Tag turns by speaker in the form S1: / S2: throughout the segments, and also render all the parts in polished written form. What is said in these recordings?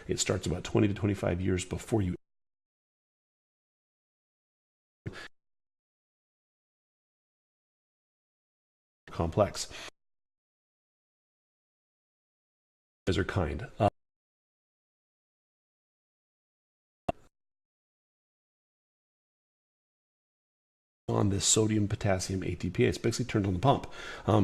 S1: It starts about 20 to 25 years before you complex. You guys are kind. On this sodium potassium ATPase, basically turns on the pump.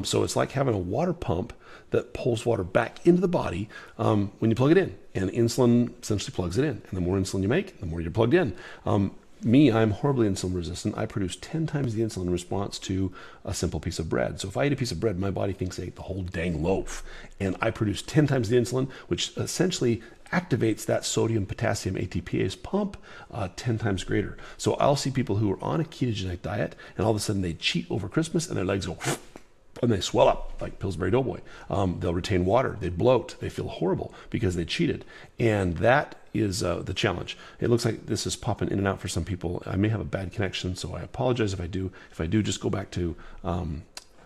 S1: So it's like having a water pump that pulls water back into the body when you plug it in, and insulin essentially plugs it in. And the more insulin you make, the more you're plugged in. I'm horribly insulin resistant. I produce 10 times the insulin in response to a simple piece of bread. So if I eat a piece of bread, my body thinks I ate the whole dang loaf. And I produce 10 times the insulin, which essentially activates that sodium potassium ATPase pump 10 times greater. So I'll see people who are on a ketogenic diet, and all of a sudden they cheat over Christmas and their legs go and they swell up like Pillsbury Doughboy. They'll retain water, they bloat, they feel horrible because they cheated. And that is the challenge. It looks like this is popping in and out for some people. I may have a bad connection, so I apologize if I do. If I do, just go back to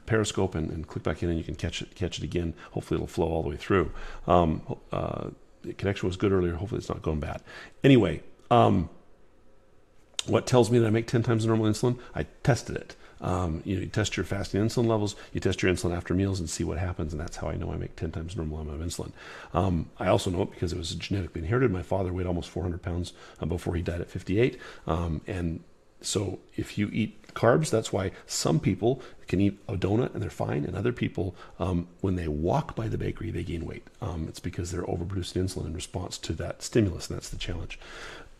S1: Periscope and click back in, and you can catch it again. Hopefully it'll flow all the way through. The connection was good earlier. Hopefully it's not going bad. Anyway, what tells me that I make 10 times the normal insulin? I tested it. You test your fasting insulin levels, you test your insulin after meals and see what happens, and that's how I know I make 10 times the normal amount of insulin. I also know it because it was genetically inherited. My father weighed almost 400 pounds before he died at 58, and so if you eat carbs, that's why some people can eat a donut and they're fine, and other people, when they walk by the bakery, they gain weight. It's because they're overproducing insulin in response to that stimulus, and that's the challenge.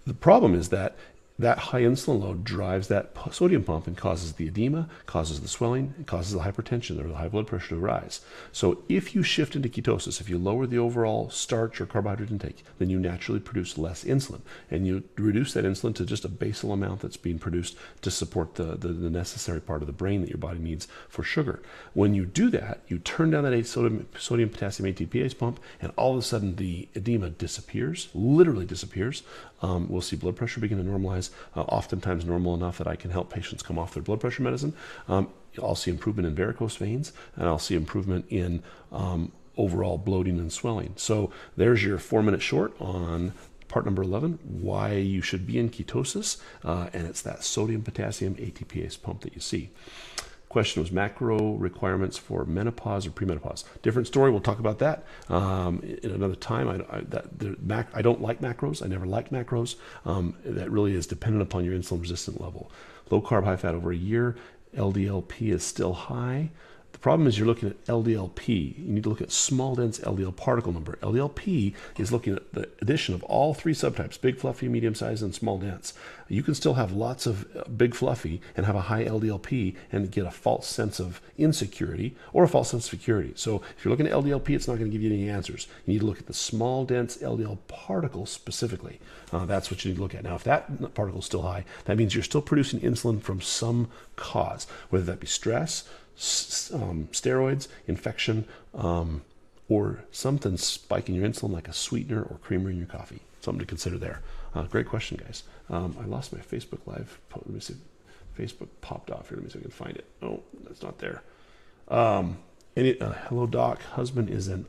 S1: The problem is that high insulin load drives that sodium pump and causes the edema, causes the swelling, and causes the hypertension or the high blood pressure to rise. So if you shift into ketosis, if you lower the overall starch or carbohydrate intake, then you naturally produce less insulin. And you reduce that insulin to just a basal amount that's being produced to support the necessary part of the brain that your body needs for sugar. When you do that, you turn down that sodium potassium ATPase pump, and all of a sudden the edema disappears, literally disappears. We'll see blood pressure begin to normalize, oftentimes normal enough that I can help patients come off their blood pressure medicine. I'll see improvement in varicose veins, and I'll see improvement in overall bloating and swelling. So there's your 4-minute short on part number 11, why you should be in ketosis, and it's that sodium potassium ATPase pump that you see. Question was macro requirements for menopause or premenopause. Different story. We'll talk about that in another time. I don't like macros. I never liked macros. That really is dependent upon your insulin resistant level. Low carb, high fat over a year. LDLP is still high. The problem is you're looking at LDLP. You need to look at small dense LDL particle number. LDLP is looking at the addition of all 3 subtypes, big fluffy, medium size, and small dense. You can still have lots of big fluffy and have a high LDLP and get a false sense of insecurity or a false sense of security. So if you're looking at LDLP, it's not going to give you any answers. You need to look at the small dense LDL particle specifically. That's what you need to look at. Now, if that particle is still high, that means you're still producing insulin from some cause, whether that be stress, steroids, infection, or something spiking your insulin like a sweetener or creamer in your coffee. Something to consider there. Great question, guys. I lost my Facebook Live. Let me see. Facebook popped off here. Let me see if I can find it. Oh, that's not there. Hello, doc. Husband is an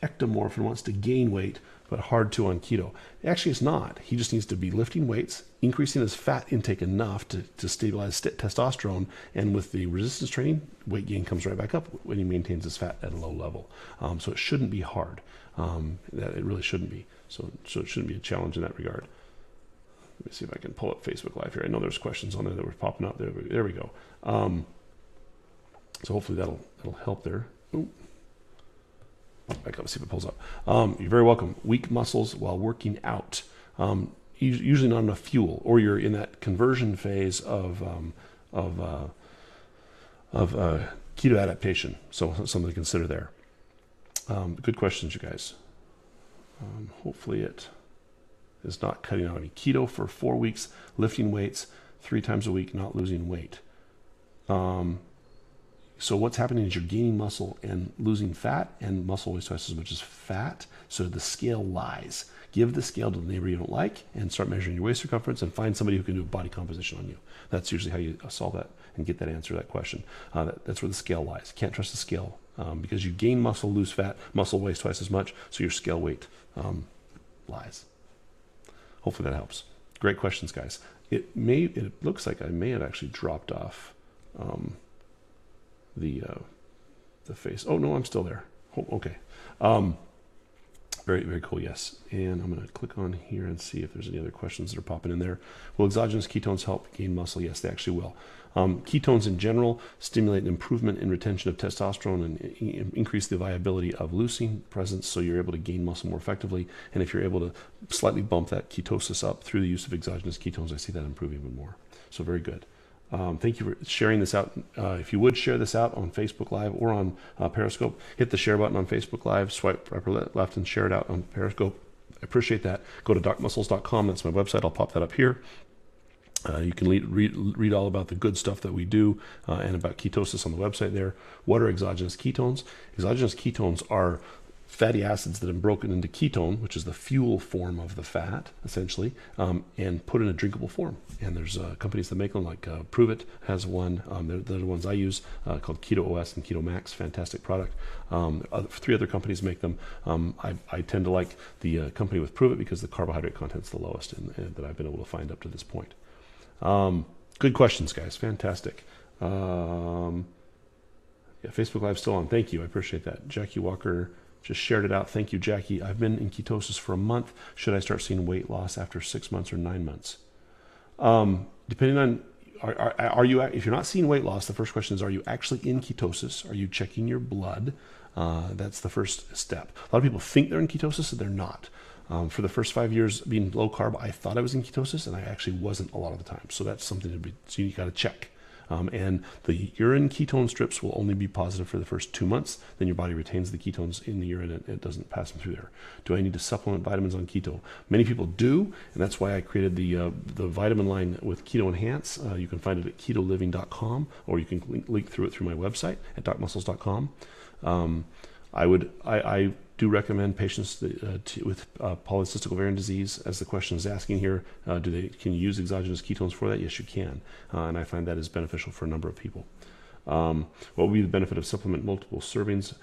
S1: ectomorph and wants to gain weight, but hard to on keto. Actually, it's not. He just needs to be lifting weights, increasing his fat intake enough to stabilize testosterone, and with the resistance training, weight gain comes right back up when he maintains his fat at a low level. So it shouldn't be hard. It really shouldn't be. So it shouldn't be a challenge in that regard. Let me see if I can pull up Facebook Live here. I know there's questions on there that were popping up. There we go. So hopefully that'll help there. Ooh. Back up, see if it pulls up. You're very welcome. Weak muscles while working out. Usually not enough fuel, or you're in that conversion phase of keto adaptation. So something to consider there. Good questions, you guys. Hopefully it is not cutting out any keto for 4 weeks, lifting weights 3 times a week, not losing weight. So what's happening is you're gaining muscle and losing fat, and muscle weighs twice as much as fat. So the scale lies. Give the scale to the neighbor you don't like and start measuring your waist circumference and find somebody who can do a body composition on you. That's usually how you solve that and get that answer to that question. That's where the scale lies. Can't trust the scale because you gain muscle, lose fat, muscle weighs twice as much, so your scale weight Lies. Hopefully that helps. Great questions, guys. It looks like I may have actually dropped off the face. Oh no, I'm still there. Oh, okay. Very, very cool, yes. And I'm going to click on here and see if there's any other questions that are popping in there. Will exogenous ketones help gain muscle? Yes, they actually will. Ketones in general stimulate an improvement in retention of testosterone and increase the viability of leucine presence, so you're able to gain muscle more effectively. And if you're able to slightly bump that ketosis up through the use of exogenous ketones, I see that improve even more. So very good. Thank you for sharing this out. If you would share this out on Facebook Live or on Periscope, hit the share button on Facebook Live, swipe right or left, and share it out on Periscope. I appreciate that. Go to docmuscles.com. That's my website. I'll pop that up here. You can read all about the good stuff that we do and about ketosis on the website there. What are exogenous ketones? Exogenous ketones are fatty acids that have broken into ketone, which is the fuel form of the fat, essentially, and put in a drinkable form. And there's companies that make them, like Prove It has one. They're the ones I use, called Keto OS and Keto Max. Fantastic product. 3 other companies make them. I tend to like the company with Prove It because the carbohydrate content's the lowest that I've been able to find up to this point. Good questions, guys. Fantastic. Yeah, Facebook Live still on. Thank you. I appreciate that. Jackie Walker just shared it out. Thank you, Jackie. I've been in ketosis for a month. Should I start seeing weight loss after 6 months or 9 months? Depending on, are you, if you're not seeing weight loss, the first question is, are you actually in ketosis? Are you checking your blood? That's the first step. A lot of people think they're in ketosis and they're not. For the first 5 years being low carb, I thought I was in ketosis and I actually wasn't a lot of the time. So that's something so you got to check. And the urine ketone strips will only be positive for the first 2 months. Then your body retains the ketones in the urine and it doesn't pass them through there. Do I need to supplement vitamins on keto? Many people do, and that's why I created the vitamin line with Keto Enhance. You can find it at ketoliving.com, or you can link through it through my website at docmuscles.com. I do recommend patients with polycystic ovarian disease, as the question is asking here, can you use exogenous ketones for that? Yes, you can. And I find that is beneficial for a number of people. What would be the benefit of supplement multiple servings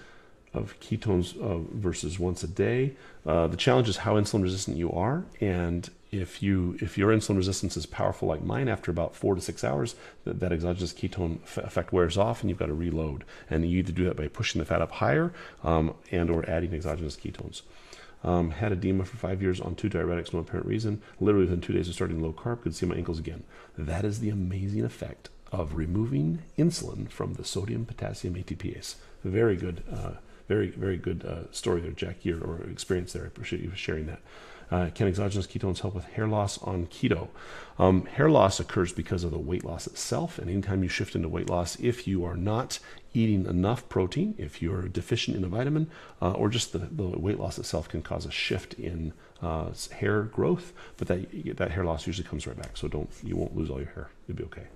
S1: of ketones versus once a day? The challenge is how insulin resistant you are, and if your insulin resistance is powerful like mine, after about 4 to 6 hours, that exogenous ketone effect wears off and you've got to reload. And you either do that by pushing the fat up higher and or adding exogenous ketones. Had edema for 5 years on 2 diuretics, no apparent reason. Literally within 2 days of starting low carb, could see my ankles again. That is the amazing effect of removing insulin from the sodium potassium ATPase. Very good, very good story there, Jackie, or experience there. I appreciate you sharing that. Can exogenous ketones help with hair loss on keto? Hair loss occurs because of the weight loss itself, and anytime you shift into weight loss, if you are not eating enough protein, if you're deficient in a vitamin, or just the weight loss itself can cause a shift in hair growth, but that hair loss usually comes right back, so you won't lose all your hair. You'll be okay.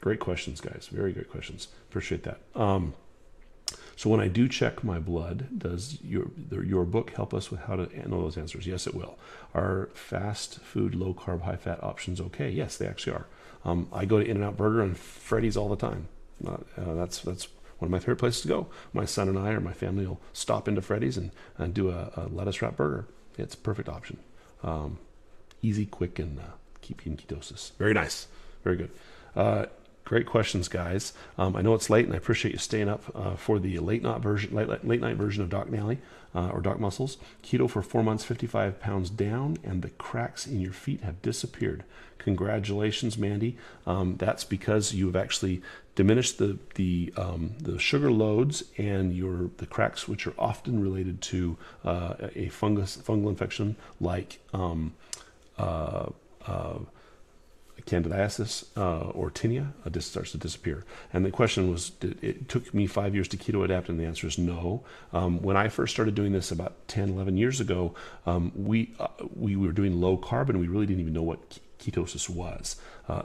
S1: Great questions, guys. Very great questions. Appreciate that. So when I do check my blood, does your book help us with how to know those answers? Yes, it will. Are fast food, low carb, high fat options okay? Yes, they actually are. I go to In-N-Out Burger and Freddy's all the time. That's one of my favorite places to go. My son and I or my family will stop into Freddy's and do a lettuce wrap burger. It's a perfect option. Easy, quick, and keep you in ketosis. Very nice. Very good. Great questions, guys. I know it's late, and I appreciate you staying up for the late night version of Doc Nally or Doc Muscles. Keto for 4 months, 55 pounds down, and the cracks in your feet have disappeared. Congratulations, Mandy. That's because you've actually diminished the sugar loads and the cracks, which are often related to a fungal infection like candidiasis or tinea, just starts to disappear. And the question was, it took me 5 years to keto adapt, and the answer is no. When I first started doing this about 10, 11 years ago, we were doing low carb, and we really didn't even know what ketosis was,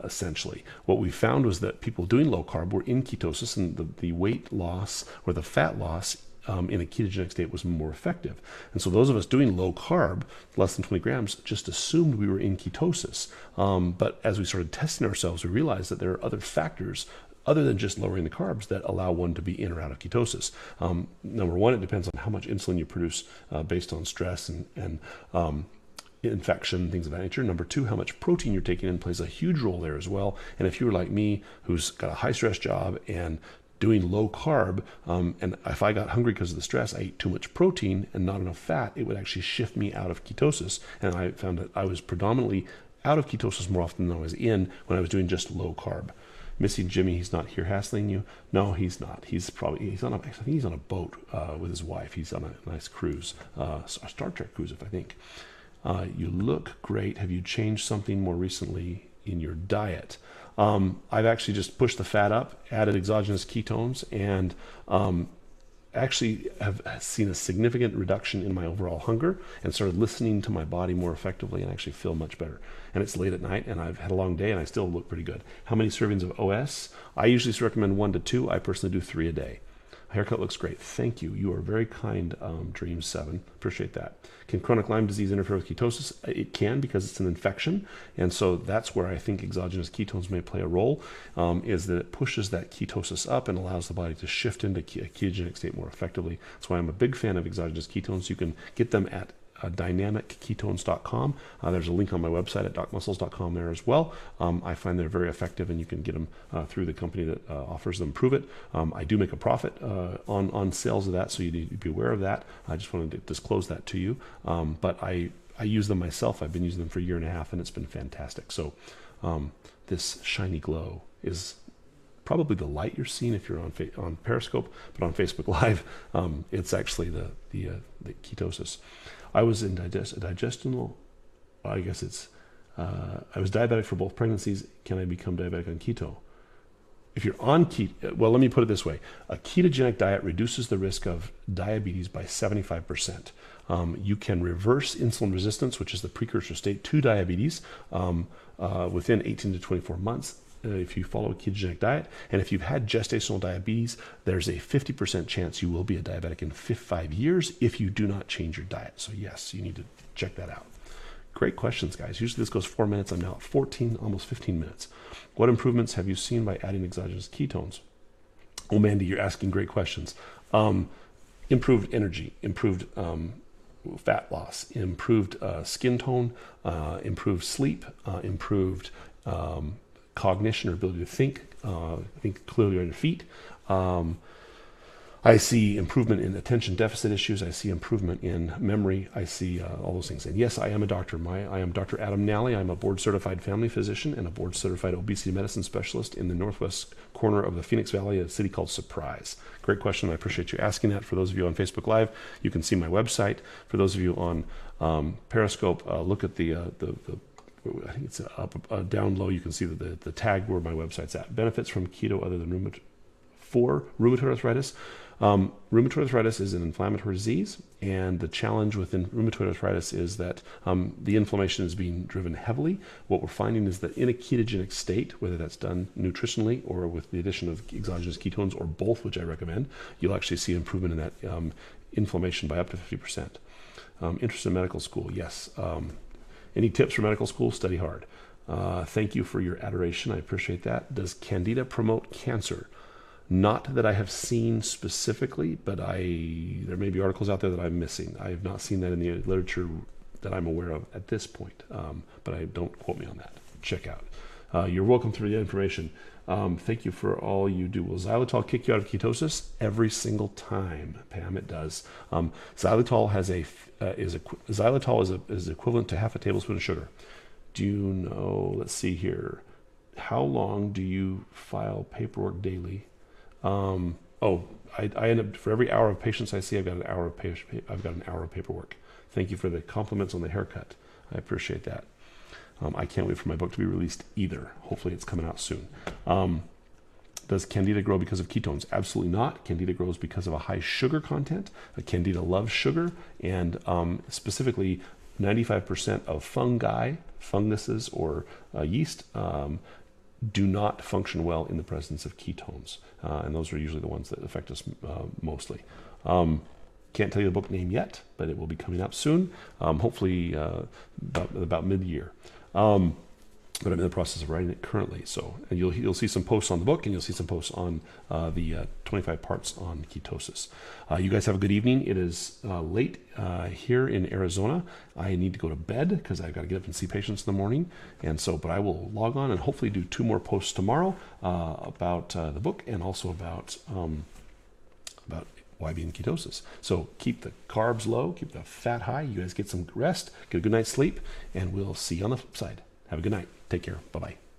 S1: essentially. What we found was that people doing low carb were in ketosis, and the weight loss or the fat loss in a ketogenic state was more effective. And so those of us doing low carb, less than 20 grams, just assumed we were in ketosis. But as we started testing ourselves, we realized that there are other factors other than just lowering the carbs that allow one to be in or out of ketosis. Number one, it depends on how much insulin you produce based on stress and infection, things of that nature. Number two, how much protein you're taking in plays a huge role there as well. And if you were like me, who's got a high stress job and doing low carb, and if I got hungry because of the stress, I ate too much protein and not enough fat, it would actually shift me out of ketosis. And I found that I was predominantly out of ketosis more often than I was in when I was doing just low carb. Missing Jimmy, he's not here hassling you. No, he's not. He's on a boat with his wife. He's on a nice cruise, a Star Trek cruise, I think. You look great. Have you changed something more recently in your diet? I've actually just pushed the fat up, added exogenous ketones, and actually have seen a significant reduction in my overall hunger and started listening to my body more effectively and actually feel much better. And it's late at night and I've had a long day and I still look pretty good. How many servings of OS? I usually recommend 1 to 2. I personally do 3 a day. Haircut looks great. Thank you. You are very kind, Dream7. Appreciate that. Can chronic Lyme disease interfere with ketosis? It can, because it's an infection. And so that's where I think exogenous ketones may play a role, is that it pushes that ketosis up and allows the body to shift into a ketogenic state more effectively. That's why I'm a big fan of exogenous ketones. You can get them at dynamicketones.com. There's a link on my website at docmuscles.com there as well. I find they're very effective, and you can get them through the company that offers them. Prove it. I do make a profit on sales of that, so you need to be aware of that. I just wanted to disclose that to you. But I use them myself. I've been using them for a year and a half, and it's been fantastic. So this shiny glow is probably the light you're seeing if you're on Periscope, but on Facebook Live, it's actually the ketosis. I was in digestional, I guess it's, I was diabetic for both pregnancies. Can I become diabetic on keto? If you're on keto, well, let me put it this way. A ketogenic diet reduces the risk of diabetes by 75%. You can reverse insulin resistance, which is the precursor state to diabetes, within 18 to 24 months. If you follow a ketogenic diet, and if you've had gestational diabetes, there's a 50% chance you will be a diabetic in 5 years if you do not change your diet. So yes, you need to check that out. Great questions, guys. Usually this goes 4 minutes. I'm now at 14, almost 15 minutes. What improvements have you seen by adding exogenous ketones? Oh, Mandy, you're asking great questions. Improved energy, improved fat loss, improved skin tone, improved sleep, improved cognition or ability to think clearly on your feet. I see improvement in attention deficit issues. I see improvement in memory. I see all those things. And yes, I am a doctor. I am Dr. Adam Nally. I'm a board-certified family physician and a board-certified obesity medicine specialist in the northwest corner of the Phoenix Valley, a city called Surprise. Great question. I appreciate you asking that. For those of you on Facebook Live, you can see my website. For those of you on Periscope, look at the I think it's up down low. You can see the tag where my website's at. Benefits from keto other than rheumatoid arthritis. Rheumatoid arthritis is an inflammatory disease, and the challenge within rheumatoid arthritis is that the inflammation is being driven heavily. What we're finding is that in a ketogenic state, whether that's done nutritionally or with the addition of exogenous ketones or both, which I recommend, you'll actually see improvement in that inflammation by up to 50%. Interest in medical school, yes. Any tips for medical school? Study hard. Thank you for your adoration. I appreciate that. Does Candida promote cancer? Not that I have seen specifically, but there may be articles out there that I'm missing. I have not seen that in the literature that I'm aware of at this point, but don't quote me on that. Check out. You're welcome for the information. Thank you for all you do. Will xylitol kick you out of ketosis? Every single time, Pam, it does. Xylitol is equivalent to half a tablespoon of sugar. Do you know? Let's see here. How long do you file paperwork daily? I end up, for every hour of patients I see, I've got an hour of paperwork. Thank you for the compliments on the haircut. I appreciate that. I can't wait for my book to be released either. Hopefully it's coming out soon. Does Candida grow because of ketones? Absolutely not. Candida grows because of a high sugar content. Candida loves sugar, and specifically 95% of funguses, or yeast, do not function well in the presence of ketones. And those are usually the ones that affect us mostly. Can't tell you the book name yet, but it will be coming out soon, hopefully about mid-year. but I'm in the process of writing it currently. So and you'll see some posts on the book, and you'll see some posts on the 25 parts on ketosis. You guys have a good evening. It is late here in Arizona. I need to go to bed because I've got to get up and see patients in the morning. And so, but I will log on and hopefully do 2 more posts tomorrow about the book, and also about why be in ketosis. So keep the carbs low, keep the fat high. You guys get some rest, get a good night's sleep, and we'll see you on the flip side. Have a good night. Take care. Bye-bye.